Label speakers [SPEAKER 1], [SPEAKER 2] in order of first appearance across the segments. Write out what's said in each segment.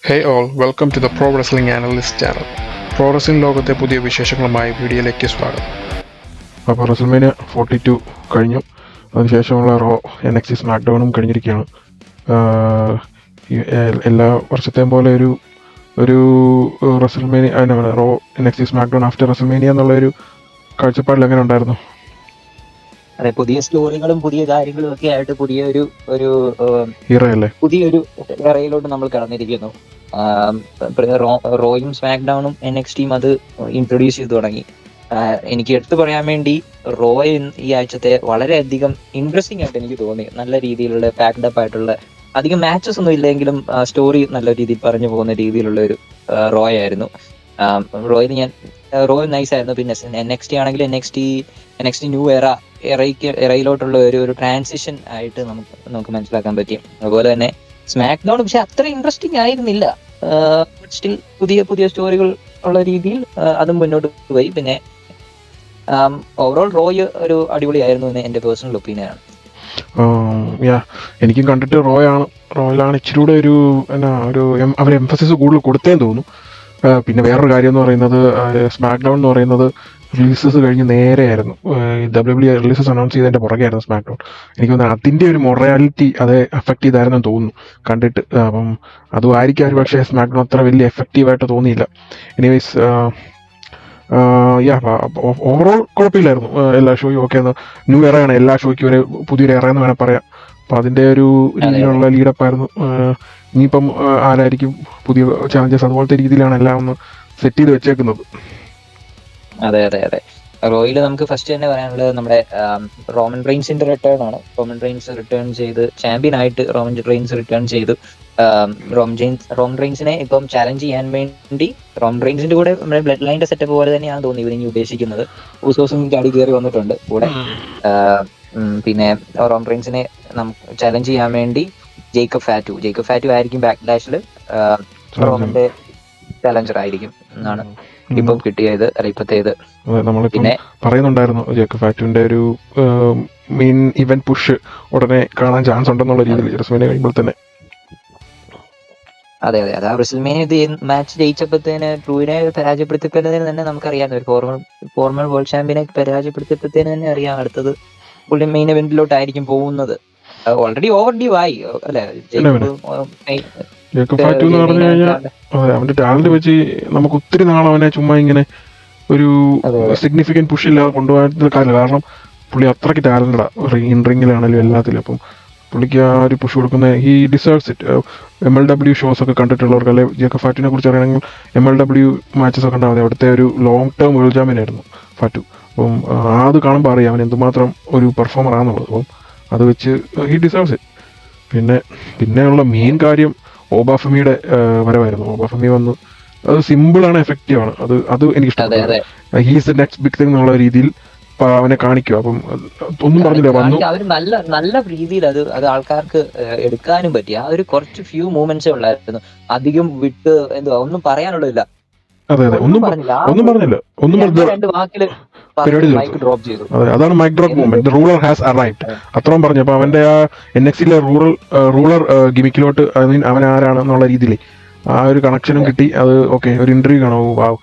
[SPEAKER 1] Hey all, welcome to the Pro Wrestling Analyst channel. Pro wrestling ലോകത്തെ പുതിയ വിശേഷങ്ങളുമായി വീഡിയോയിലേക്ക് സ്വാഗതം.
[SPEAKER 2] അപ്പോൾ റെസൽമേനിയ 42 കഴിഞ്ഞു. അതിനുശേഷമുള്ള റോ NXT സ്മാക്ഡൗണും കഴിഞ്ഞിരിക്കുകയാണ്. എല്ലാ വർഷത്തെയും പോലെ ഒരു റെസൽമേനിയ റോ NXT സ്മാക്ഡൗൺ ആഫ്റ്റർ റെസൽമേനിയ എന്നുള്ള ഒരു കാഴ്ചപ്പാടിൽ എങ്ങനെ ഉണ്ടായിരുന്നു?
[SPEAKER 3] അതെ, പുതിയ സ്റ്റോറികളും പുതിയ കാര്യങ്ങളും ഒക്കെ ആയിട്ട് പുതിയൊരു
[SPEAKER 2] ഹീറോയല്ലേ,
[SPEAKER 3] പുതിയൊരു ഇറയിലോട്ട് നമ്മൾ കടന്നിരിക്കുന്നു. റോയും സ്മാക്ഡൗണും NXTയും അത് ഇൻട്രൊഡ്യൂസ് ചെയ്തു തുടങ്ങി. എനിക്ക് എടുത്തു പറയാൻ വേണ്ടി റോയ് ഈ ആഴ്ചത്തെ വളരെയധികം ഇൻട്രസ്റ്റിംഗ് ആയിട്ട് എനിക്ക് തോന്നി. നല്ല രീതിയിലുള്ള പാക്ഡ് അപ്പ് ആയിട്ടുള്ള, അധികം മാച്ചസ് ഒന്നും ഇല്ലെങ്കിലും സ്റ്റോറി നല്ല രീതിയിൽ പറഞ്ഞു പോകുന്ന രീതിയിലുള്ള ഒരു റോയ് ആയിരുന്നു. റോയ് നൈസ് ആയിരുന്നു. പിന്നെ NXT ആണെങ്കിൽ NXT ന്യൂ എറയിലോട്ടുള്ള ഒരു ട്രാൻസിഷൻ ആയിട്ട് നമുക്ക് മനസ്സിലാക്കാൻ പറ്റി. അതുപോലെ തന്നെ സ്മാക്ക് ഡൗൺ പക്ഷെ അത്ര ഇൻട്രസ്റ്റിംഗ് ആയിരുന്നില്ല. സ്റ്റിൽ പുതിയ സ്റ്റോറികൾ ഉള്ള രീതിയിൽ അതും മുന്നോട്ട് പോയി. പിന്നെ ഓവറോൾ റോയ് ഒരു അടിപൊളിയായിരുന്നു എന്ന് എന്റെ പേഴ്സണൽ ഒപ്പീനിയൻ ആണ്.
[SPEAKER 2] എനിക്കും കണ്ടിട്ട് റോയിലാണ് ഇച്ചിരി കൂടെ അവർ എംഫസിസ് കൂടുതൽ കൊടുത്തേന്ന് തോന്നുന്നു. പിന്നെ വേറൊരു കാര്യം എന്ന് പറയുന്നത്, സ്മാക്ക് ഡൗൺ എന്ന് പറയുന്നത് റിലീസസ് കഴിഞ്ഞ് നേരെയായിരുന്നു. WWE റിലീസസ് അനൗൺസ് ചെയ്തതിന്റെ പുറകെയായിരുന്നു സ്മാക്ക് ഡൗൺ. എനിക്ക് തോന്നുന്നു അതിന്റെ ഒരു മൊറാലിറ്റി അത് എഫക്ട് ചെയ്തായിരുന്നു തോന്നുന്നു കണ്ടിട്ട്. അപ്പം അതും ആയിരിക്കും ഒരു പക്ഷേ സ്മാക്ക് ഡൗൺ അത്ര വലിയ എഫക്റ്റീവായിട്ട് തോന്നിയില്ല. എനിവേസ് ഓവറോൾ കുഴപ്പമില്ലായിരുന്നു. എല്ലാ ഷോയും ഓക്കെ. ന്യൂ എറയാണ്, എല്ലാ ഷോയ്ക്കും ഒരു പുതിയൊരു എറയെന്ന് വേണം പറയാം. അപ്പം അതിന്റെ ഒരു രീതിയിലുള്ള ലീഡപ്പ് ആയിരുന്നു. ഇനിയിപ്പം ആരായിരിക്കും പുതിയ ചാലഞ്ചസ്, അതുപോലത്തെ രീതിയിലാണ് എല്ലാം ഒന്ന് സെറ്റ് ചെയ്ത് വെച്ചേക്കുന്നത്.
[SPEAKER 3] അതെ, റോയിൽ നമുക്ക് ഫസ്റ്റ് തന്നെ പറയാനുള്ളത് നമ്മുടെ റോമൻ റെയിൻസിന്റെ റിട്ടേൺ ആണ്. റോമൻ റെയിൻസ് റിട്ടേൺ ചെയ്ത് ചാമ്പ്യൻ ആയിട്ട് റിട്ടേൺ ചെയ്തു. റോമൻ റെയിൻസിനെ ഇപ്പം ചാലഞ്ച് ചെയ്യാൻ വേണ്ടി റോമൻ റെയിൻസിന്റെ കൂടെ നമ്മുടെ ബ്ലഡ് ലൈനിന്റെ സെറ്റപ്പ് പോലെ തന്നെയാണ് തോന്നി ഇവരിനി ഉദ്ദേശിക്കുന്നത്. ഊസോസും ചാടി കയറി വന്നിട്ടുണ്ട് കൂടെ. പിന്നെ റോമൻ റെയിൻസിനെ ചാലഞ്ച് ചെയ്യാൻ വേണ്ടി ജേക്കബ് ഫാറ്റു ആയിരിക്കും ബാക്ക്ലാഷിൽ റോമന്റെ ചാലഞ്ചർ ആയിരിക്കും എന്നാണ് ഇപ്പം കിട്ടിയത് ഇപ്പത്തേത്.
[SPEAKER 2] പിന്നെ പറയുന്നുണ്ടായിരുന്നു ജേക്കബ് ഫാറ്റുവിന്റെ ഒരു മെയിൻ ഇവന്റ് പുഷ് ഉടനെ കാണാൻ ചാൻസ് ഉണ്ടെന്നുള്ള രീതിയിൽ റെസ്ൽമേനിയ കഴിയുമ്പോൾ തന്നെ.
[SPEAKER 3] അതെ, ആ റെസ്ൽമേനിയ മാച്ച് ജയിച്ചപ്പോഴത്തേന് ട്രൂവിനെ പരാജയപ്പെടുത്തിയപ്പോഴത്തേന് തന്നെ നമുക്കറിയാം, ഒരു ഫോർമൽ വേൾഡ് ചാമ്പ്യനെ പരാജയപ്പെടുത്തിയപ്പോഴത്തേന് തന്നെ അറിയാം അടുത്തത് പുള്ളി മെയിൻ ഇവന്റിലോട്ടായിരിക്കും പോകുന്നത്. ഓൾറെഡി ഓവർ ഡ്യൂ ആയി അല്ലെ
[SPEAKER 2] ജേക്കബ് ഫാറ്റു എന്ന് പറഞ്ഞു കഴിഞ്ഞാൽ അവന്റെ ടാലന്റ് വെച്ച് നമുക്ക് ഒത്തിരി നാളെ അവനെ ചുമ്മാ ഇങ്ങനെ ഒരു സിഗ്നിഫിക്കന്റ് പുഷ് ഇല്ലാതെ കൊണ്ടുപോകാൻ കാര്യമില്ല. കാരണം പുള്ളി അത്രയ്ക്ക് ടാലന്റഡാ ഇൻ റിംഗിലാണെങ്കിലും എല്ലാത്തിലും. അപ്പം പുള്ളിക്ക് ആ ഒരു പുഷ് കൊടുക്കുന്ന he deserves it. MLW shows ഒക്കെ കണ്ടിട്ടുള്ളവർക്ക്, അല്ലെ ജേക്കബ് ഫാറ്റുവിനെ കുറിച്ച് അറിയണമെങ്കിൽ MLW മാച്ചസ് ഒക്കെ ഉണ്ടാവും. അവിടുത്തെ ഒരു ലോങ് ടേം വേൾഡ് ചാമ്പ്യൻ ആയിരുന്നു ഫാറ്റു. അപ്പം അത് കാണുമ്പോൾ അറിയാം അവൻ എന്തുമാത്രം ഒരു പെർഫോമർ ആണെന്നുള്ളത്. അപ്പം അത് വെച്ച് ഹി ഡിസേർവ്സ് ഇറ്റ്. പിന്നെയുള്ള മെയിൻ കാര്യം ഓബാഫമിയുടെ വരവായിരുന്നു. ഓബാഫമി വന്ന് അത് സിമ്പിളാണ്, എഫക്റ്റീവ് ആണ്. അത് എനിക്ക് ഇഷ്ടപ്പെട്ടു. He's the next big thing എന്നുള്ള രീതിയിൽ അവനെ കാണിക്കുക. അപ്പം ഒന്നും പറഞ്ഞില്ല, വന്നു
[SPEAKER 3] അവര് നല്ല രീതിയിൽ അത് ആൾക്കാർക്ക് എടുക്കാനും പറ്റി. ആ ഒരു കുറച്ച് ഫ്യൂ മൂവ്മെന്റ്സേ ഉള്ളായിരുന്നു. അധികം വിട്ട് ഒന്നും പറയാനുള്ളതില്ല.
[SPEAKER 2] അതെ, ഒന്നും പറഞ്ഞില്ല.
[SPEAKER 3] രണ്ട് വാക്കില് മൈക്ക് ഡ്രോപ്പ് ചെയ്തു.
[SPEAKER 2] അതെ, അതാണ് mic drop movement. Ruler has arrived, അത്രയും പറഞ്ഞു. അപ്പൊ അവന്റെ ആ NXTയിലെ റൂളർ ഗിമിക്കിലോട്ട് അവൻ ആരാണെന്നുള്ള രീതിയിൽ ആ ഒരു കണക്ഷനും കിട്ടി. അത് ഓക്കെ, ഒരു ഇന്റർവ്യൂ കാണോ, wow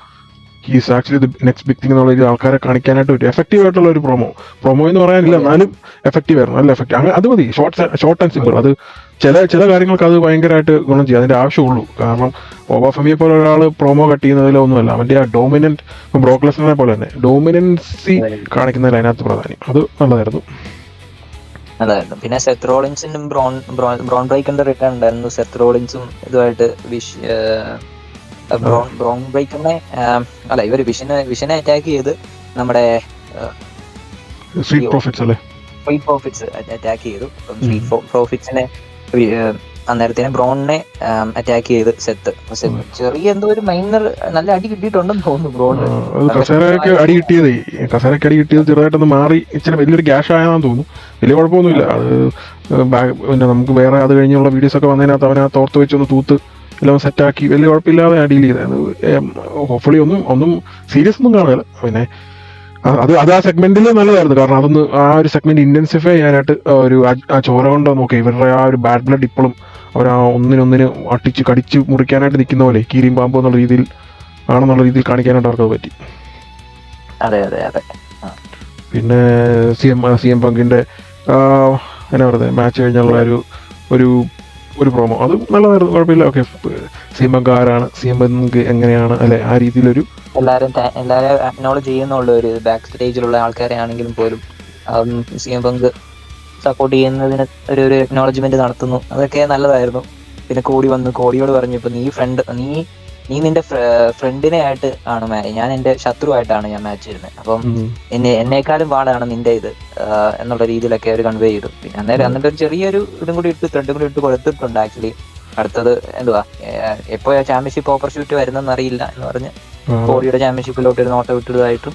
[SPEAKER 2] he's actually the next big thing എന്നുള്ള രീതിയിൽ ആൾക്കാരെ കാണിക്കാനായിട്ട് പറ്റും. എഫക്റ്റീവ് ആയിട്ടുള്ള ഒരു പ്രൊമോ എന്ന് പറയാനില്ല, എന്നാലും എഫക്റ്റീവ് ആയിരുന്നു, നല്ല എഫക്റ്റീവ്. അങ്ങനെ അത് മതി, ഷോർട്ട് ആൻഡ് സിമ്പിൾ. അത് ചില കാര്യങ്ങൾക്ക് അത് ഭയങ്കരമായിട്ട് ഗുണം ചെയ്യും, അതിന്റെ ആവശ്യമുള്ളൂ. കാരണം ഓബാഫമിയെ പോലെ ഒരാൾ പ്രൊമോ കട്ട് ചെയ്യുന്നതിലൊന്നുമല്ല, അവന്റെ ആ ഡോമിനന്റ്, ബ്രോക്ക് ലെസ്നറിനെ പോലെ തന്നെ ഡോമിനൻസി കാണിക്കുന്നതിൽ അതിനകത്ത് പ്രാധാന്യം. അത് നല്ലതായിരുന്നു.
[SPEAKER 3] അതായിരുന്നു. പിന്നെ സെത്ത് റോളിൻസിനും ബ്രോൺ ബ്രേക്കറിന്റെ റിട്ടേൺ ഉണ്ടായിരുന്നു. സെത്ത് റോളിൻസും ഇതുമായിട്ട് ബ്രോൺ ബ്രേക്കറിനെ ഇവര് വിഷനെ അറ്റാക്ക് ചെയ്ത് നമ്മുടെ
[SPEAKER 2] സ്ട്രീറ്റ്
[SPEAKER 3] പ്രോഫിറ്റ്സ് അറ്റാക്ക് ചെയ്തു. സ്ട്രീറ്റ് പ്രോഫിറ്റ്സിനെ അന്നേരത്തിന് ബ്രോണിനെ അറ്റാക്ക് ചെയ്ത് സെത്ത് ചെറിയ എന്തോ ഒരു മൈനർ നല്ല അടി കിട്ടിയിട്ടുണ്ടെന്ന് തോന്നുന്നു ബ്രോണ്.
[SPEAKER 2] കസേരയ്ക്ക് അടി കിട്ടിയത് ചെറുതായിട്ടൊന്ന് മാറി ഇച്ചിരി വലിയൊരു ഗ്യാഷ് ആയെന്ന് തോന്നുന്നു. വലിയ കുഴപ്പമൊന്നുമില്ല. അത് പിന്നെ നമുക്ക് വേറെ അത് കഴിഞ്ഞുള്ള വീഡിയോസ് ഒക്കെ വന്നതിനകത്ത് അവനകത്ത് ഓർത്ത് വെച്ചൊന്ന് തൂത്ത് എല്ലാം സെറ്റാക്കി വലിയ കുഴപ്പമില്ലാതെ ഡീൽ ചെയ്തത്. ഹോപ്പ്ഫുള്ളി ഒന്നും സീരിയസ് ഒന്നും കാണില്ല. പിന്നെ അത് ആ സെഗ്മെന്റിൽ നല്ലതായിരുന്നു. കാരണം അതൊന്ന് ആ ഒരു സെഗ്മെന്റ് ഇന്റൻസിഫൈ ചെയ്യാനായിട്ട് ഒരു ആ ചോര കൊണ്ട് നോക്കി ഇവരുടെ ആ ഒരു ബാഡ് ബ്ലഡ് ഇപ്പോഴും അവർ ആ ഒന്നിനൊന്നിന് അട്ടിച്ച് കടിച്ച് മുറിക്കാനായിട്ട് നിൽക്കുന്ന പോലെ കീരിയും പാമ്പോ എന്നുള്ള രീതിയിൽ ആണെന്നുള്ള രീതിയിൽ കാണിക്കാനായിട്ട് അവർക്കത് പറ്റി.
[SPEAKER 3] അതെ അതെ അതെ.
[SPEAKER 2] പിന്നെ സി എം പങ്കിന്റെ എന്നാ പറയുന്നത് മാച്ച് കഴിഞ്ഞുള്ള ഒരു ഒരു പ്രോമോ അത് നല്ലതായിരുന്നു, കുഴപ്പമില്ല. ഓക്കെ, സി എം പങ്ക് ആരാണ്, സി എം പങ്ക് എങ്ങനെയാണ് അല്ലെ, ആ രീതിയിലൊരു
[SPEAKER 3] എല്ലാരും അക്നോളജ് ചെയ്യുന്നുള്ള ഒരു ബാക്ക് സ്റ്റേജിലുള്ള ആൾക്കാരെ ആണെങ്കിലും പോലും സി എം പങ്ക് സപ്പോർട്ട് ചെയ്യുന്നതിന് ഒരു അക്നോളജ്മെന്റ് നടത്തുന്നു. അതൊക്കെ നല്ലതായിരുന്നു. പിന്നെ കോടിയോട് പറഞ്ഞു, ഇപ്പൊ നീ നിന്റെ ഫ്രണ്ടിനെ ആയിട്ട് ആണ് ഞാൻ എന്റെ ശത്രുവായിട്ടാണ് ഞാൻ മാച്ച് ചെയ്യുന്നത്, അപ്പം എന്നേക്കാളും പാടാണ് നിന്റെ ഇത് എന്നുള്ള രീതിയിലൊക്കെ അവർ കൺവേ ചെയ്തു. പിന്നെ എന്നിട്ട് ഒരു ചെറിയൊരു ത്രെഡും കൂടി ഇട്ട് കൊടുത്തിട്ടുണ്ട് ആക്ച്വലി. അടുത്തത് എന്തുവാ, എപ്പോ ചാമ്പ്യൻഷിപ്പ് ഓപ്പർച്യൂണിറ്റി വരുന്നെന്ന് അറിയില്ല എന്ന് പറഞ്ഞ് കോടിയുടെ ചാമ്പ്യൻഷിപ്പിലോട്ട് ഒരു നോട്ടം വിട്ടതായിട്ടും.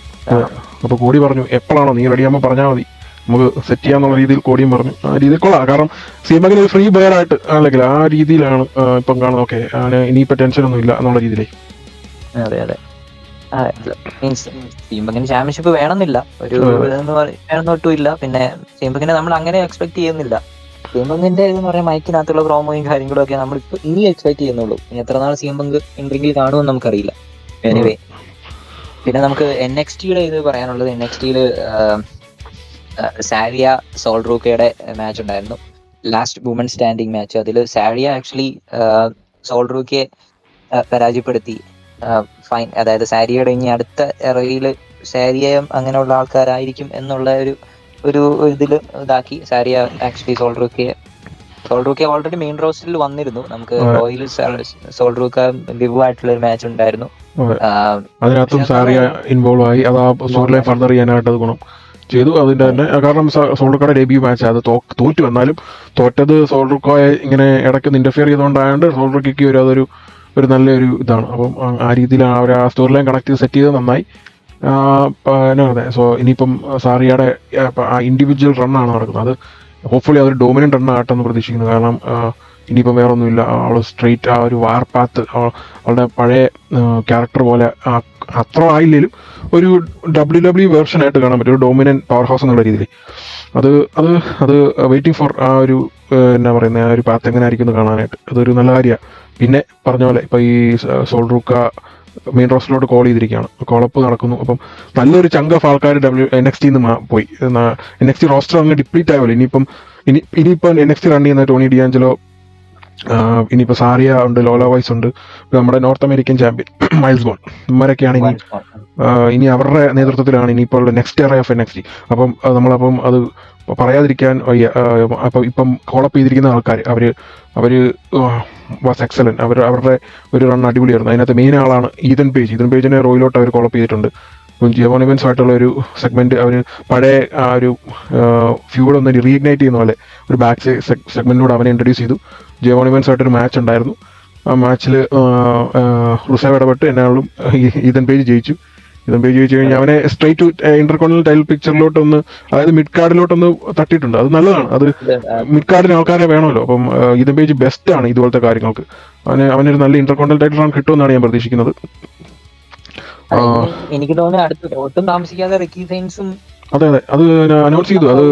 [SPEAKER 2] അപ്പൊ കോടി പറഞ്ഞു എപ്പോഴാണോ നീ റെഡിയാകുമ്പോൾ പറഞ്ഞാൽ മതി, നമുക്ക് സെറ്റ് ചെയ്യാന്നുള്ള രീതിയിൽ കോടിയും പറഞ്ഞു. ആ രീതിയിൽ കൊള്ളാം. കാരണം സി എം പങ്കിന് ഒരു ഫ്രീ ബെയർ ആയിട്ട് അല്ലെങ്കിൽ ആ രീതിയിലാണ് ഇപ്പം കാണുന്നത്. ഓക്കെ, അവന് ഇനിയിപ്പോ ടെൻഷനൊന്നും ഇല്ല എന്നുള്ള രീതിയിലേ.
[SPEAKER 3] അതെ അതെ. മീൻസ് സി എം പങ്കിന് ചാമ്പ്യൻഷിപ്പ് വേണമെന്നില്ല, ഒരു വേണമെന്നൊട്ടും ഇല്ല. പിന്നെ സി എം പങ്കിനെ നമ്മൾ അങ്ങനെ എക്സ്പെക്ട് ചെയ്യുന്നില്ല. സി എം പങ്കിന്റെ ഇതെന്ന് പറയാൻ മൈക്കിനകത്തുള്ള പ്രോമോയും കാര്യങ്ങളും ഒക്കെ നമ്മൾ ഇനി എക്സ്പെക്ട് ചെയ്യുന്നുള്ളൂ. ഇനി എത്ര നാൾ സി എം പങ്ക് ഇൻട്രിങ്കിൽ കാണുമെന്ന് നമുക്കറിയില്ല. എനിവേ, പിന്നെ നമുക്ക് NXT-യുടെ ഇത് പറയാനുള്ളത്, NXT-യില് സാരിയ സോൾഡ്രൂക്കയുടെ മാച്ച് ഉണ്ടായിരുന്നു, ലാസ്റ്റ് വുമൺ സ്റ്റാൻഡിങ് മാച്ച്. അതിൽ സാരിയ ആക്ച്വലി സോൾഡ്രൂക്കയെ പരാജയപ്പെടുത്തി. ഫൈൻ, അതായത് സാരിയയുടെ ഇനി അടുത്ത എറയില് സാരിയയും അങ്ങനെയുള്ള ആൾക്കാരായിരിക്കും എന്നുള്ള ഒരു ഇതില് ഇതാക്കി സാരിയ ആക്ച്വലി സോൾഡ്രൂക്കയെ ഓൾറെഡി മെയിൻ റോസ്റ്ററിൽ വന്നിരുന്നു. നമുക്ക് റോയൽ സോൾഡ്രൂക്ക ലിവ് ആയിട്ടുള്ള ഒരു മാച്ച് ഉണ്ടായിരുന്നു,
[SPEAKER 2] അതിനകത്തും സാരിയ ഇൻവോൾവ് ആയി. അത് ആ സ്റ്റോറി ലൈൻ ഫർദർ ചെയ്യാനായിട്ട് അത് ഗുണം ചെയ്തു. അതിന്റെ തന്നെ കാരണം സോൾഡർക്കയുടെ ഡെബ്യൂ മാച്ച് അത് തോറ്റു വന്നാലും തോറ്റത് സോൾഡർക്കോയെ ഇങ്ങനെ ഇടയ്ക്ക് ഇന്റർഫിയർ ചെയ്തുകൊണ്ടായതുകൊണ്ട് സോൾഡർക്കയ്ക്ക് ഒരു നല്ലൊരു ഇതാണ്. അപ്പം ആ രീതിയിലാണ് അവർ ആ സ്റ്റോറി ലൈൻ കണക്ട് ചെയ്ത് സെറ്റ് ചെയ്ത് നന്നായി. എന്നാ പറയുന്നത്, സോ ഇനിയിപ്പം സാറിയയുടെ ആ ഇൻഡിവിജ്വൽ റണ്ണാണ് നടക്കുന്നത്. അത് ഹോപ്പ്ഫുള്ളി അതൊരു ഡോമിനന്റ് റൺ ആട്ടെന്ന് പ്രതീക്ഷിക്കുന്നു. കാരണം ഇനിയിപ്പം വേറെ ഒന്നുമില്ല, അവൾ സ്ട്രെയിറ്റ് ആ ഒരു വാർ പാത്ത് അവളുടെ പഴയ ക്യാരക്ടർ പോലെ അത്ര ആയില്ലേലും ഒരു WWE വേർഷൻ ആയിട്ട് കാണാൻ പറ്റും, ഒരു ഡോമിനന്റ് പവർ ഹൗസ് എന്നുള്ള രീതിയിൽ. അത് വെയിറ്റിംഗ് ഫോർ ആ ഒരു എന്നാ പറയുന്നത്, ആ ഒരു പാത്ത് എങ്ങനെ ആയിരിക്കും എന്ന് കാണാനായിട്ട് അതൊരു നല്ല കാര്യമാണ്. പിന്നെ പറഞ്ഞ പോലെ ഇപ്പം ഈ സോൾഡ്രൂക്ക മെയിൻ റോസ്റ്ററിലോട്ട് കോൾ ചെയ്തിരിക്കുകയാണ്, കോളപ്പ് നടക്കുന്നു. അപ്പം നല്ലൊരു ചങ്ക് ഓഫ് ആൾക്കാർ NXT-ന്ന് പോയി. NXT റോസ്റ്റർ അങ്ങ് ഡിപ്ലീറ്റ് ആയല്ലോ. ഇനിയിപ്പം NXT റൺ ചെയ്യുന്ന ടോണി ഡിയാഞ്ചലോ, ഇനിയിപ്പോൾ സാരിയ ഉണ്ട്, ലോല വൈസ് ഉണ്ട്, നമ്മുടെ North American champion Myles Borne, ഇവരൊക്കെയാണ് ഇനി അവരുടെ നേതൃത്വത്തിലാണ് ഇനിയിപ്പോൾ നെക്സ്റ്റ് എറ ഓഫ് NXT. അപ്പം നമ്മളപ്പം അത് പറയാതിരിക്കാൻ വയ്യ. അപ്പം ഇപ്പം കോളപ്പ് ചെയ്തിരിക്കുന്ന ആൾക്കാർ അവര് വാസ് എക്സലന്റ്. അവരുടെ ഒരു റൺ അടിപൊളിയായിരുന്നു. അതിനകത്ത് മെയിൻ ആളാണ് ഈതൻ പേജിനെ റോയിലോട്ട് അവർ കോളപ്പ് ചെയ്തിട്ടുണ്ട്. ഇപ്പം ജിയോൺ ഇവൻസ് ആയിട്ടുള്ള ഒരു സെഗ്മെന്റ് അവർ പഴയ ആ ഒരു ഫ്യൂഡ് ഒന്ന് റീഇഗ്നൈറ്റ് ചെയ്യുന്ന പോലെ ഒരു ബാക്ക് സെഗ്മെന്റിലൂടെ അവനെ ഇൻട്രൊഡ്യൂസ് ചെയ്തു. ജിയോൺ ഇവൻസ് ആയിട്ടൊരു മാച്ച് ഉണ്ടായിരുന്നു. ആ മാച്ചിൽ റുസേവ് ഇടപെട്ട് എന്നാലും ഈതൻ പേജ് ജയിച്ചു കഴിഞ്ഞാൽ അവനെ സ്ട്രൈറ്റ് ടു ഇന്റർകോണ്ടിനൽ ടൈറ്റിൽ പിക്ചറിലോട്ട് ഒന്ന്, അതായത് മിഡ് കാർഡിലോട്ടൊന്ന് തട്ടിയിട്ടുണ്ട്. അത് നല്ലതാണ്. അത് മിഡ് കാർഡിന് ആൾക്കാരെ വേണമല്ലോ. അപ്പം ഈതൻ പേജ് ബെസ്റ്റ് ആണ് ഇതുപോലത്തെ കാര്യങ്ങൾക്ക്. അവനൊരു നല്ല ഇന്റർകോണ്ടിനൽ ടൈറ്റിൽ റൺ കിട്ടുമെന്നാണ് ഞാൻ പ്രതീക്ഷിക്കുന്നത്.
[SPEAKER 3] എനിക്ക് തോന്നുന്നു അടുത്ത ഒട്ടും താമസിക്കാതെ റിക്കി സൈൻസും
[SPEAKER 2] അതെ അത് അനൗൺസ് ചെയ്തു. അത്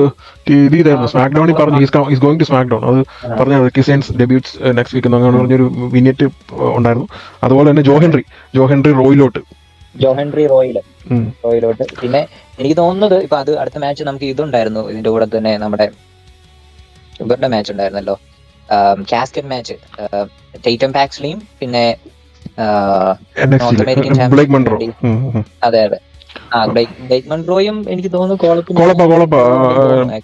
[SPEAKER 2] ഇത് ചെയ്തായിരുന്നു, സ്മാക്ക് ഡൗണിൽ പറഞ്ഞു is going to SmackDown. അത് പറഞ്ഞ Ricky Saints debuts next week അങ്ങനെ പറഞ്ഞൊരു വിനിയറ്റ് ഉണ്ടായിരുന്നു. അതുപോലെ തന്നെ ജോ ഹെൻറി റോയിലോട്ട്.
[SPEAKER 3] പിന്നെ എനിക്ക് തോന്നുന്നത് ഇപ്പൊ അത് അടുത്ത മാച്ച് നമുക്ക് ഇതുണ്ടായിരുന്നു, ഇതിന്റെ കൂടെ തന്നെ നമ്മുടെ ഇവരുടെ മാച്ച് ഉണ്ടായിരുന്നല്ലോ, കാസ്കറ്റ് മാച്ച്, ടൈറ്റം പാക്സ്ലിയും പിന്നെ നോർത്ത് അമേരിക്കൻ ചാമ്പ്യൻ. അതെ ബ്ലേക്ക് മൺറോയും എനിക്ക് തോന്നുന്നു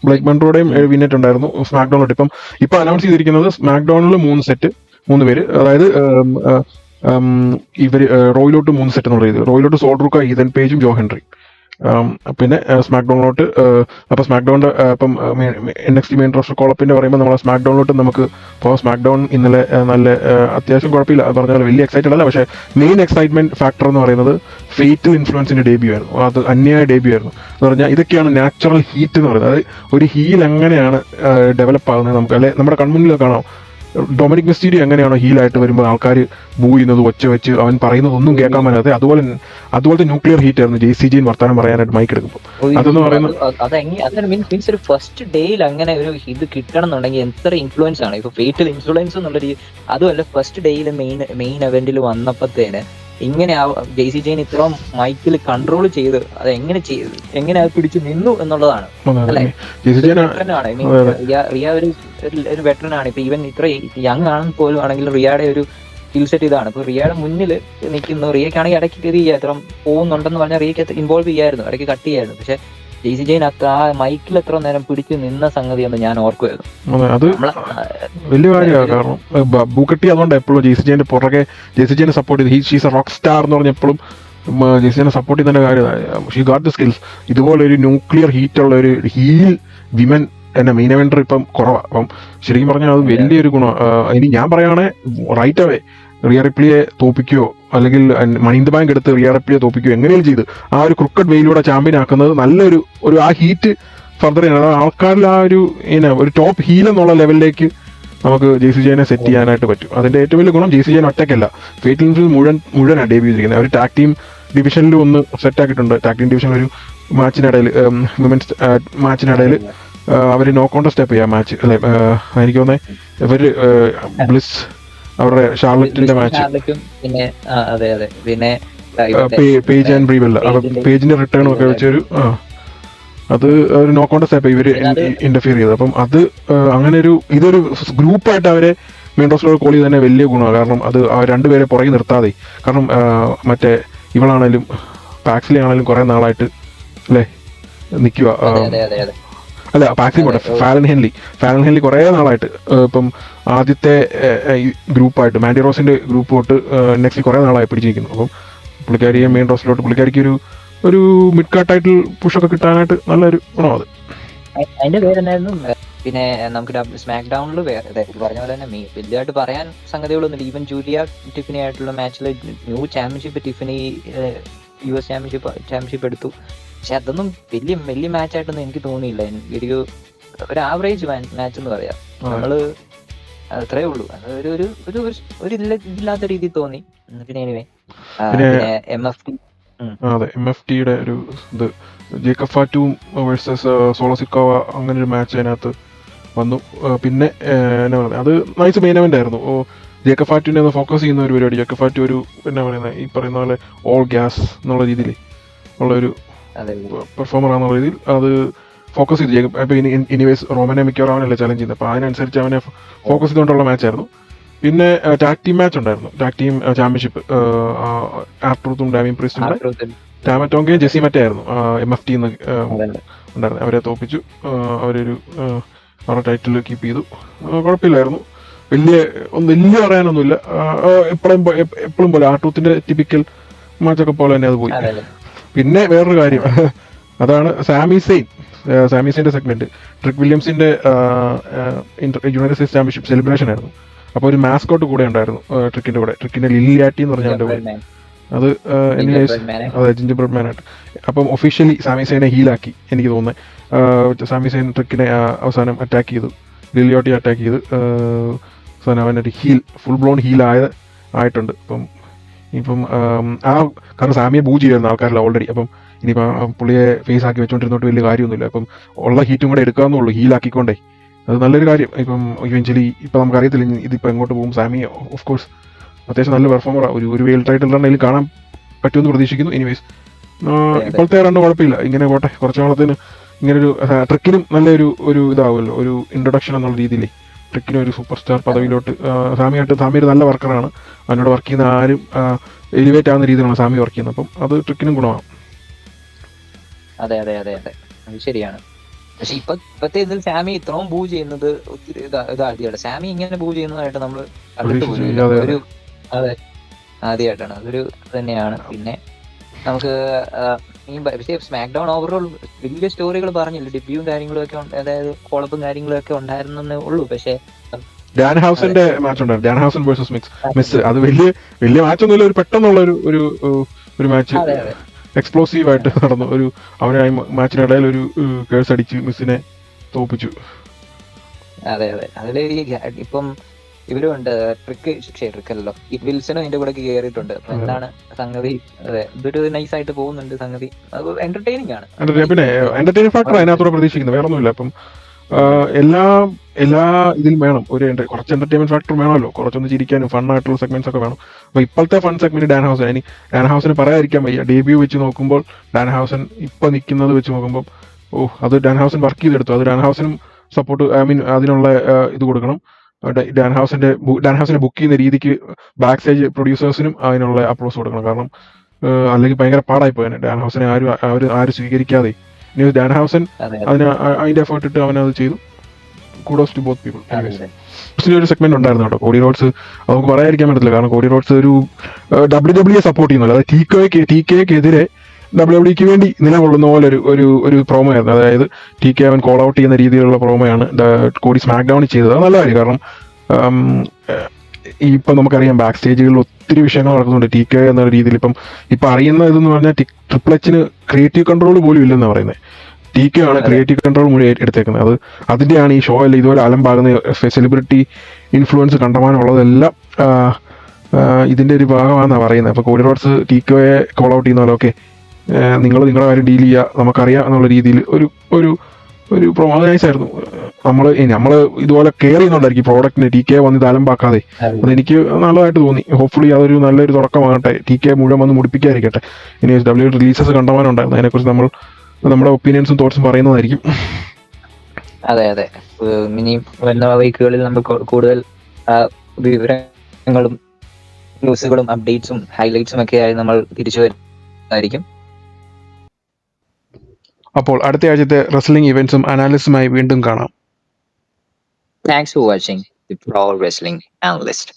[SPEAKER 2] ബ്ലേക്ക് മൺറോയുടെയും വിന്നറ്റ് ഉണ്ടായിരുന്നു സ്മാക്ക് ഡൗണിലോട്ട്. ഇപ്പൊ അനൗൺസ് ചെയ്തിരിക്കുന്നത് സ്മാക്ക് ഡൗണിൽ 3 പേര്, അതായത് ഇവര് റോയിലോട്ട് 3 സെറ്റ് എന്നുള്ള രീതിയിൽ. റോയിലോട്ട് സോൾഡ്രൂക്ക, ഈതൻ പേജും ജോ ഹെൻറി. പിന്നെ സ്മാക്ക് ഡൗണിലോട്ട് അപ്പൊ സ്മാക്ക് ഡൗണിന്റെ ഇപ്പം NXT മെയിൻ റോസ്റ്റർ കോളപ്പിന്റെ പറയുമ്പോൾ നമ്മളെ സ്മാക്ക് ഡൗണിലോട്ട് നമുക്ക് ഇപ്പോൾ സ്മാക്ക് ഡൗൺ ഇന്നലെ നല്ല അത്യാവശ്യം കുഴപ്പമില്ല, പറഞ്ഞ പോലെ വലിയ എക്സൈറ്റഡ് അല്ല. പക്ഷേ മെയിൻ എക്സൈറ്റ്മെന്റ് ഫാക്ടർ എന്ന് പറയുന്നത് ഫേറ്റൽ ഇൻഫ്ലുവൻസിന്റെ ഡെബ്യൂ ആയിരുന്നു. അത് അന്യായ ഡെബ്യൂ ആയിരുന്നു എന്ന് പറഞ്ഞാൽ ഇതൊക്കെയാണ് നാച്ചുറൽ ഹീറ്റ് എന്ന് പറയുന്നത്. അതായത് ഒരു ഹീൽ എങ്ങനെയാണ് ഡെവലപ്പ് ആകുന്നത് നമുക്ക്, അല്ലെ നമ്മുടെ കൺമുന്നിൽ കാണാം. ഡൊമിനിക് മിസ്റ്റീരിയോ എങ്ങനെയാണോ ഹീലായിട്ട് വരുമ്പോൾ ആൾക്കാർ ബൂ ചെയ്യുന്നത് ഒച്ച വെച്ച് അവൻ പറയുന്നത് ഒന്നും കേൾക്കാൻ പറ്റാതെ അതുപോലത്തെ ന്യൂക്ലിയർ ഹീറ്റ് ആയിരുന്നു JCJ വർത്താനം പറയാനായിട്ട് മൈക്ക് എടുക്കുമ്പോൾ. അതെന്ന് പറയുന്നത്
[SPEAKER 3] മീൻസ് ഒരു ഫസ്റ്റ് ഡേയിൽ അങ്ങനെ ഒരു ഇത് കിട്ടണം എന്നുണ്ടെങ്കിൽ എത്ര ഇൻഫ്ലുവൻസ് ആണ്. ഇപ്പൊ ഫേറ്റൽ ഇൻഫ്ലുവൻസ് എന്നുള്ളൊരു അതുമല്ല ഫസ്റ്റ് ഡേയിൽ മെയിൻ എവന്റിൽ വന്നപ്പോഴത്തേന് ഇങ്ങനെ JCJ ഇത്രയും മൈക്കിൽ കൺട്രോൾ ചെയ്ത് അത് എങ്ങനെ അത് പിടിച്ചു നിന്നു എന്നുള്ളതാണ്. അല്ലെ, റിയ ഒരു വെറ്ററൻ ആണ്. ഇപ്പൊ ഈവൻ ഇത്ര യങ് ആണെന്ന് പോലും ആണെങ്കിൽ റിയയുടെ ഒരു സ്കിൽ സെറ്റ് ഇതാണ്. ഇപ്പൊ റിയയുടെ മുന്നിൽ നിൽക്കുന്നു. റിയക്കാണെങ്കിൽ ഇടയ്ക്ക് കയറി ഇത്ര പോകുന്നുണ്ടെന്ന് പറഞ്ഞാൽ റിയക്ക് ഇൻവോൾവ് ചെയ്യായിരുന്നു, ഇടയ്ക്ക് കട്ട് ചെയ്യായിരുന്നു. പക്ഷെ JCJ ആ മൈക്കിൽ എത്ര നേരം പിടിച്ചു നിന്ന സംഗതിയെന്ന് ഞാൻ ഓർക്കുമായിരുന്നു.
[SPEAKER 2] അത് വലിയ കാര്യമാണ്. കാരണം ബൂക്കട്ടി അതുകൊണ്ട് എപ്പോഴും JCJ പുറകെ JCJ സപ്പോർട്ട് ചെയ്ത് ഷീസ് എ റോക്ക് സ്റ്റാർ എന്ന് പറഞ്ഞ എപ്പോഴും JCJ സപ്പോർട്ട് ചെയ്യുന്നതിന്റെ കാര്യം ഷീ ഗോട്ട് ദ സ്കിൽസ്. ഇതുപോലെ ഒരു ന്യൂക്ലിയർ ഹീറ്റുള്ള ഒരു ഹീൽ വിമൻ എന്നെ മെയിൻ ഇവന്റർ ഇപ്പം കുറവാണ്. അപ്പം ശരിക്കും പറഞ്ഞാൽ അത് വലിയൊരു ഗുണം. ഇനി ഞാൻ പറയുകയാണെങ്കിൽ റൈറ്റ് അവേ റിയ റിപ്ലിയെ തോപ്പിക്കുകയോ അല്ലെങ്കിൽ മണി ഇൻ ദ ബാങ്ക് എടുത്ത് റിയ റിപ്ലിയെ തോപ്പിക്കുകയോ എങ്ങനെയും ചെയ്ത് ആ ഒരു ക്രിക്കറ്റ് വെയിലൂടെ ചാമ്പ്യൻ ആക്കുന്നത് നല്ലൊരു ആ ഹീറ്റ് ഫർദർ ചെയ്യണം. അതായത് ആൾക്കാരിൽ ഒരു ടോപ്പ് ഹീൽ എന്നുള്ള ലെവലിലേക്ക് നമുക്ക് JCJ സെറ്റ് ചെയ്യാനായിട്ട് പറ്റും. അതിന്റെ ഏറ്റവും വലിയ ഗുണം JCJ ഒറ്റയ്ക്കല്ല, ഫേറ്റൽ മുഴുവനാണ് ഡെബ്യൂ ചെയ്തിരിക്കുന്നത്. അവർ ടാഗ് ടീം ഡിവിഷനിലും ഒന്ന് സെറ്റ് ആക്കിയിട്ടുണ്ട്. ടാഗ് ടീം ഡിവിഷനിൽ ഒരു മാച്ചിനിടയിൽ വിമൻസ് മാച്ചിനിടയിൽ അവർ നോ കോൺടെസ്റ്റ് സ്റ്റെപ്പ് ചെയ്യാം മാച്ച് അല്ലെ. എനിക്ക് തോന്നുന്നത് ഇവര് ബ്ലിസ് അവരുടെ ഷാർലറ്റിന്റെ മാച്ച് പേജ് ആൻഡ് ബ്രീവെല്ല പേജിന്റെ റിട്ടേൺ ഒക്കെ വെച്ചൊരു അത് ഒരു നോ കോൺടെസ്റ്റ് സ്റ്റെപ്പ് ഇവര് ഇന്റർഫിയർ ചെയ്തത്. അപ്പം അത് അങ്ങനെ ഇതൊരു ഗ്രൂപ്പായിട്ട് അവരെ മെയിൻ റോസ്റ്ററിൽ കോൾ ചെയ്ത് തന്നെ വലിയ ഗുണമാണ്. കാരണം അത് രണ്ടുപേരെ പുറകെ നിർത്താതെ, കാരണം മറ്റേ ഇവളാണേലും പാക്സിലി ആണെങ്കിലും കുറെ നാളായിട്ട് അല്ലേ നിൽക്കുക. അല്ല പാക്സിലി പോട്ടെ, ഫാലൻ ഹെൻലി കുറെ നാളായിട്ട് ഇപ്പം ആദ്യത്തെ ഗ്രൂപ്പായിട്ട് മാൻഡി റോസിന്റെ ഗ്രൂപ്പ് തൊട്ട് നെക്സ്റ്റ് കുറെ നാളായി പിടിച്ചിരിക്കുന്നു. അപ്പം പുള്ളിക്കാരിയെ മെയിൻ റോസ്റ്ററിലോട്ട് പുള്ളിക്കാരിക്ക് ഒരു മിഡ് കാർഡ് ടൈറ്റിൽ പുഷൊക്കെ കിട്ടാനായിട്ട് നല്ലൊരു ഗുണം അത്.
[SPEAKER 3] അതിന്റെ പേരെന്നായിരുന്നു? പിന്നെ നമുക്ക് സ്മാക്ക് ഡൗണിൽ വേറെ പറഞ്ഞ പോലെ തന്നെ വലിയതായിട്ട് പറയാൻ സംഗതികളൊന്നുമില്ല. ഈവൻ ജൂലിയ ടിഫിനി ആയിട്ടുള്ള മാച്ചിൽ ന്യൂ ചാമ്പ്യൻഷിപ്പ് ടിഫിനി US ചാമ്പ്യൻഷിപ്പ് എടുത്തു. പക്ഷെ അതൊന്നും വലിയ മാച്ചായിട്ടൊന്നും എനിക്ക് തോന്നിയില്ല. ഒരു ആവറേജ് മാച്ച് എന്ന് പറയാം. നമ്മള് അത്രേ ഉള്ളൂ. ഒരു ഇല്ലാത്ത രീതിയിൽ തോന്നി. പിന്നെ എനിവേ
[SPEAKER 2] MFTയുടെ ഒരു ഇത് ജേക്കബ് ഫാറ്റും വേഴ്സസ് സോളസിക്കോവ അങ്ങനെ ഒരു മാച്ച് അതിനകത്ത് വന്നു. പിന്നെ എന്നാ പറയുന്നത്, അത് നൈസ് മെയിൻ ഇവന്റ് ആയിരുന്നു. ജേക്കബ് ഫാറ്റുവിനെ ഒന്ന് ഫോക്കസ് ചെയ്യുന്ന ഒരു പരിപാടി. ജേക്കബ് ഫാറ്റു ഒരു എന്നാ പറയുന്നത് ഈ പറയുന്ന പോലെ ഓൾ ഗ്യാസ് എന്നുള്ള രീതിയിൽ ഉള്ള ഒരു പെർഫോമർ ആണെന്നുള്ള രീതിയിൽ അത് ഫോക്കസ് ചെയ്ത് ജേക്കബ്. അപ്പൊ ഇനിവേസ് റോമനെ മിക്കവാറും അവനല്ലേ ചലഞ്ച് ചെയ്യുന്നത്. അപ്പൊ അതിനനുസരിച്ച് അവനെ ഫോക്കസ് ചെയ്തുകൊണ്ടുള്ള മാച്ചായിരുന്നു. പിന്നെ ടാഗ് ടീം മാച്ച് ഉണ്ടായിരുന്നു, ടാഗ് ടീം ചാമ്പ്യൻഷിപ്പ്. ആർട്രൂത്തും ഡാമിൻ പ്രീസ്റ്റും ടാമറ്റോങ്കയും ജെസി മറ്റേ ആയിരുന്നു MFT ഉണ്ടായിരുന്നു. അവരെ തോപ്പിച്ചു. അവരൊരു അവരുടെ ടൈറ്റിൽ കീപ്പ് ചെയ്തു. കുഴപ്പമില്ലായിരുന്നു. വലിയ പറയാനൊന്നുമില്ല. എപ്പോഴും പോലെ ആർട്രൂത്തിന്റെ ടിപ്പിക്കൽ മാച്ചൊക്കെ പോലെ തന്നെ അത് പോയി. പിന്നെ വേറൊരു കാര്യം അതാണ് സാമി സെയിന്റെ സെഗ്മെന്റ്. ട്രിക് വില്യംസിന്റെ യുണൈറ്റഡ് സ്റ്റേറ്റ്സ് ചാമ്പ്യൻഷിപ്പ് സെലിബ്രേഷൻ ആയിരുന്നു. അപ്പൊ ഒരു മാസ്കോട്ട് കൂടെ ഉണ്ടായിരുന്നു ട്രിക്കിന്റെ കൂടെ. ട്രിക്കിന്റെ ലില്ലിയാറ്റി എന്ന് പറഞ്ഞാൽ അത് അതെ ജിഞ്ചർ ബ്രെഡ് മാൻ ആയിട്ട്. അപ്പം ഒഫീഷ്യലി സാമി സെയിനെ ഹീലാക്കി എനിക്ക് തോന്നുന്നത്. സാമി സെയിൻ ട്രിക്കിനെ അവസാനം അറ്റാക്ക് ചെയ്തു, ലില്ലിയോട്ടി അറ്റാക്ക് ചെയ്ത് അവസാനം അവനൊരു ഫുൾ ബ്ലോൺ ആയിട്ടുണ്ട്. ഇപ്പം കാരണം സാമിയെ ബൂ ചെയ്യായിരുന്നു ആൾക്കാരില്ല ഓൾറെഡി. അപ്പം ഇനിയിപ്പോൾ പുള്ളിയെ ഫേസ് ആക്കി വെച്ചോണ്ടിരുന്നോട്ട് വലിയ കാര്യമൊന്നുമില്ല. അപ്പം ഉള്ള ഹീറ്റും കൂടെ എടുക്കാവുന്നുള്ളൂ ഹീലാക്കിക്കൊണ്ടേ. അത് നല്ലൊരു കാര്യം. ഇപ്പം ഇവൻച്വലി ഇപ്പം നമുക്ക് അറിയത്തില്ല ഇതിപ്പോൾ എങ്ങോട്ട് പോകും. സാമി ഓഫ് കോഴ്സ് അത്യാവശ്യം നല്ല പെർഫോമറാണ്. ഒരു വേൾഡ് ടൈറ്റിൽ റണ്ണിൽ കാണാൻ പറ്റുമെന്ന് പ്രതീക്ഷിക്കുന്നു. എനിവേസ് ഇപ്പോഴത്തെ റണ്ണ് കുഴപ്പമില്ല, ഇങ്ങനെ പോട്ടെ. കുറച്ച് നാളത്തിന് ഇങ്ങനൊരു ട്രിക്കിനും നല്ലൊരു ഇതാവുമല്ലോ, ഒരു ഇൻട്രൊഡക്ഷൻ എന്നുള്ള രീതിയിൽ ട്രിക്കിനും ഒരു സൂപ്പർ സ്റ്റാർ പദവിയിലോട്ട്. സാമി ഒരു നല്ല വർക്കറാണ്. അവനോട് വർക്ക് ചെയ്യുന്ന ആരും എലിവേറ്റ് ആവുന്ന രീതിയിലാണ് സാമി വർക്ക് ചെയ്യുന്നത്. അപ്പം അത് ട്രിക്കിനും ഗുണമാണ്.
[SPEAKER 3] അതെ അത് ശരിയാണ്. പക്ഷെ ഇപ്പത്തെ ഇതിൽ സാമി ഇത്രയും ബൂ ചെയ്യുന്നത് ഒത്തിരി ഇതാദ്യമാണ്. സാമി ഇങ്ങനെ ബൂ ചെയ്യുന്നതായിട്ട് നമ്മൾ കണ്ടിട്ട് പോലും ആദ്യമായിട്ടാണ്. അതൊരു തന്നെയാണ്. പിന്നെ നമുക്ക് പക്ഷേ സ്മാക്ക് ഡൗൺ ഓവറോൾ വലിയ സ്റ്റോറികൾ പറഞ്ഞില്ല. ഡെബ്യൂവും കാര്യങ്ങളും ഒക്കെ അതായത് കോളപ്പും കാര്യങ്ങളും ഒക്കെ ഉണ്ടായിരുന്നേ ഉള്ളൂ. പക്ഷെ
[SPEAKER 2] ഡാൻ ഹൗസിന്റെ മാച്ച് ഉണ്ടായിരുന്നു, ഡാൻ ഹൗസൻ വേഴ്സസ് മിസ്. അത് വലിയ മാച്ചൊന്നുമില്ല, ഒരു പെട്ടെന്നുള്ള ഒരു മാച്ച് എക്സ്പ്ലോസീവ് ആയിട്ട് നടന്നു. അവനെ മാച്ചിനിടയിൽ ഒരു കേഴ്സ് അടിച്ച് മിസ്സിനെ തോപ്പിച്ചു.
[SPEAKER 3] അതെ അതില് ഇപ്പം ഇവരും ഉണ്ട്, ട്രിക്കല്ലോ, ഈ വിൽസണും ഇതിന്റെ കൂടെ കയറിയിട്ടുണ്ട്. അപ്പൊ എന്താണ് സംഗതി? അതെ, ഇതൊരു നൈസായിട്ട് പോകുന്നുണ്ട് സംഗതി. അത് എന്റർടൈനിങ് ആണ്.
[SPEAKER 2] പിന്നെ എന്റർടൈനിങ് ഫാക്ടർ അതിനകത്തൂടെ പ്രതീക്ഷിക്കുന്നത് വേറെ ഒന്നുമില്ല. അപ്പം എല്ലാ ഇതിലും വേണം കുറച്ച് എന്റർടൈൻമെന്റ് ഫാക്ടർ വേണമല്ലോ, കുറച്ചൊന്ന് ചിരിക്കാനും ഫണ്ണായിട്ടുള്ള സെഗ്മെന്റ്സ് ഒക്കെ വേണം. അപ്പൊ ഇപ്പോഴത്തെ ഫൺ സെഗ്മെന്റ് ഡാൻ ഹൗസൻ പറയാതിരിക്കാൻ വയ്യ. ഡെബ്യൂ വെച്ച് നോക്കുമ്പോൾ ഡാൻ ഹൗസൻ ഇപ്പൊ നിൽക്കുന്നത് വെച്ച് നോക്കുമ്പോൾ അത് ഡാൻ ഹൗസൻ വർക്ക് ചെയ്തെടുത്തു. അത് ഡാൻ ഹൗസനും സപ്പോർട്ട്, അതിനുള്ള ഇത് കൊടുക്കണം. ഡാൻ ഹൗസിനെ ബുക്ക് ചെയ്യുന്ന രീതിക്ക് ബാക്ക് സ്റ്റേജ് പ്രൊഡ്യൂസേഴ്സിനും അതിനുള്ള അപ്ലോസ് കൊടുക്കണം. കാരണം അല്ലെങ്കിൽ ഭയങ്കര പാടായി പോയാണ് ഡാൻ ഹൗസിനെ ആരും സ്വീകരിക്കാതെ. ഇനി ഡാൻ ഹൗസൻ അതിന്റെ എഫേർട്ട് ഇട്ട് അവനത് ചെയ്തു. Kudos to both people. ഒരു സെഗ്മെന്റ് ഉണ്ടായിരുന്നു കേട്ടോ, കോഡി റോഡ്സ്. നമുക്ക് പറയാതിരിക്കാൻ പറ്റത്തില്ല, കാരണം കോഡി റോഡ്സ് ഒരു WWE സപ്പോർട്ട് ചെയ്യുന്നില്ല. അതായത് TKക്കെതിരെ WWE വേണ്ടി നിലകൊള്ളുന്ന പോലെ ഒരു പ്രോമോ ആയിരുന്നു. അതായത് TK അവൻ കോൾ ഔട്ട് ചെയ്യുന്ന രീതിയിലുള്ള പ്രോമോയാണ് കോഡി സ്മാക്ക് ഡൗണിൽ ചെയ്തത്. അത് നല്ല കാര്യം, കാരണം ഇപ്പം നമുക്കറിയാം ബാക്ക് സ്റ്റേജുകളിൽ ഒത്തിരി വിഷയങ്ങൾ നടക്കുന്നുണ്ട് TK എന്ന രീതിയിൽ. ഇപ്പം അറിയുന്ന ഇതെന്ന് പറഞ്ഞാൽ ട്രിപ്പിൾ എച്ചിന് ക്രിയേറ്റീവ് കൺട്രോൾ പോലും ഇല്ലെന്ന് പറയുന്നത്. TK ആണ് ക്രിയേറ്റീവ് കൺട്രോൾ മുഴുവൻ എടുത്തേക്കുന്നത്. അതിന്റെയാണ് ഈ ഷോ അല്ല ഇതുപോലെ അലമ്പാകുന്ന സെലിബ്രിറ്റി ഇൻഫ്ലുവൻസ് കണ്ടമാനമുള്ളതെല്ലാം ഇതിന്റെ ഒരു ഭാഗമാണെന്നാണ് പറയുന്നത്. അപ്പൊ കോഡി റോഡ്സ് TKയെ കോൾ ഔട്ട് ചെയ്യുന്ന പോലെ, ഓക്കെ നിങ്ങൾ നിങ്ങളുടെ കാര്യം ഡീൽ ചെയ്യുക, നമുക്കറിയാം എന്നുള്ള രീതിയിൽ ഒരു പ്രൊമോ നൈസായിരുന്നു. നമ്മൾ ഇതുപോലെ കെയർ ചെയ്യുന്നുണ്ടായിരിക്കും പ്രോഡക്റ്റിന്, TK വന്ന് ഇത് അലമ്പാക്കാതെ. അതെനിക്ക് നല്ലതായിട്ട് തോന്നി. ഹോപ്പ്ഫുള്ളി അതൊരു നല്ലൊരു തുടക്കമാകട്ടെ. TK മുഴുവൻ വന്ന് മുടിപ്പിക്കാതിരിക്കട്ടെ. ഇനി WWE റിലീസസ് കണ്ടമാനുണ്ടായിരുന്നു, അതിനെക്കുറിച്ച് നമ്മുടെ ഒപ്പീനിയൻസും തോട്ട്സും പറയുന്നതായിരിക്കും.
[SPEAKER 3] അതെ, ഇനി വരുന്ന വീക്കുകളിൽ നമുക്ക് കൂടുതൽ വിവരങ്ങളും ന്യൂസുകളും അപ്ഡേറ്റ്സും ഹൈലൈറ്റ്സും ഒക്കെ ആയി നമ്മൾ തിരിച്ചു വരുന്നതായിരിക്കും.
[SPEAKER 1] അപ്പോൾ അടുത്ത ആഴ്ചത്തെ റെസ്ലിംഗ് ഇവന്റ്സും അനാലിസിസുമായി വീണ്ടും കാണാം.
[SPEAKER 3] Thanks for watching the pro wrestling analyst.